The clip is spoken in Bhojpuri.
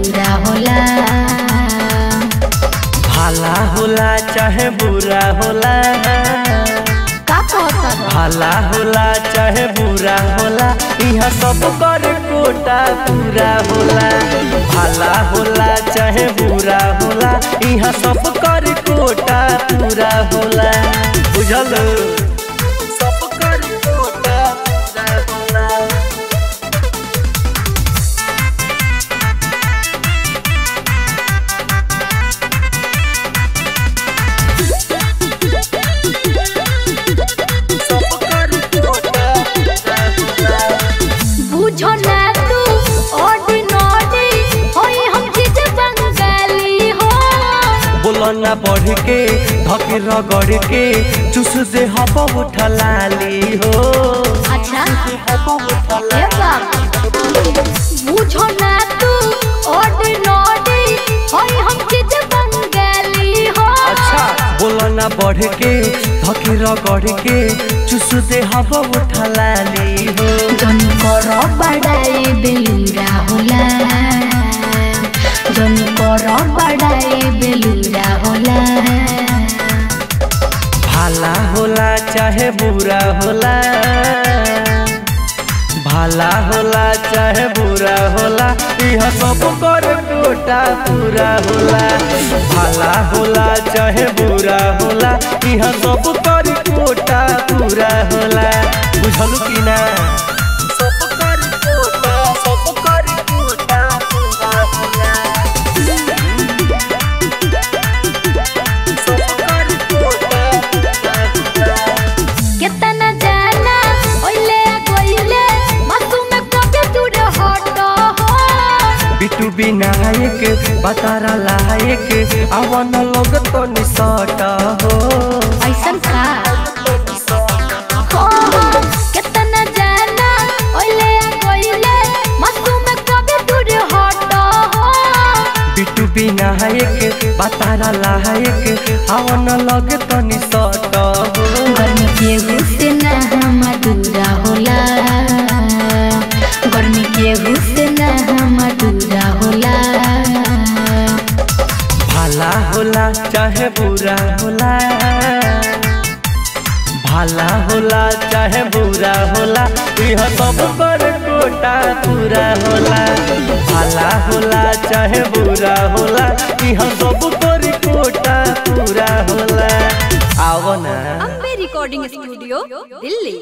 बुरा होला। भला होला चाहे बुरा होला, भला होला चाहे बुरा होला, यहाँ सब कर कोटा पूरा होला। भला होला चाहे बुरा होला, यहाँ सब कर कोटा पूरा होला। बुझल सब कर कोटा पूरा होला। बुझो ना तू ऑर्डिनरी होई हम चीज बंगाली हो। बोलो ना बढ़ के धके रगड़ के चुस दे हवा उठलाली हो। अच्छा ये बात बुझो ना तू ऑर्डिनरी होई हम चीज बंगाली हो। अच्छा बोलो ना बढ़ के धके रगड़ के चुस दे हवा उठलाली हो। जन करो बड़ाई बेलूरा होला, जन करो बड़ाई बेलूरा होला। भला होला चाहे बुरा होला, भला होला चाहे बुरा होला, यह सब कर कोटा पूरा होला। भला होला चाहे बुरा होला, यह सब कर कोटा पूरा होला। बुझल कि ना सब कर कोटा, सब कर कोटा पूरा होला। सब कर कोटा पूरा होला। कितना जाना ओइले कोइले मासूम कबे दूर हटो हो। बिटू विनायक बतारा लायक आवन लोग तो निसट हो। ऐसन का कितना जाना ओइले कोइले मासूम कबे दूर हटो हो। बिटू विनायक बतारा लायक आवन लोग तो निसट हो। गर्मी के गुस्से ना हम दूरा होला, गर्मी के गुस्से ना हम दूरा होला। भला होला चाहे बुरा होला, भला होला चाहे बुरा होला, यह सब कर कोटा पूरा होला। भला होला चाहे बुरा होला, यह सब कर कोटा पूरा होला। आओ ना अम्बे रिकॉर्डिंग स्टूडियो दिल्ली।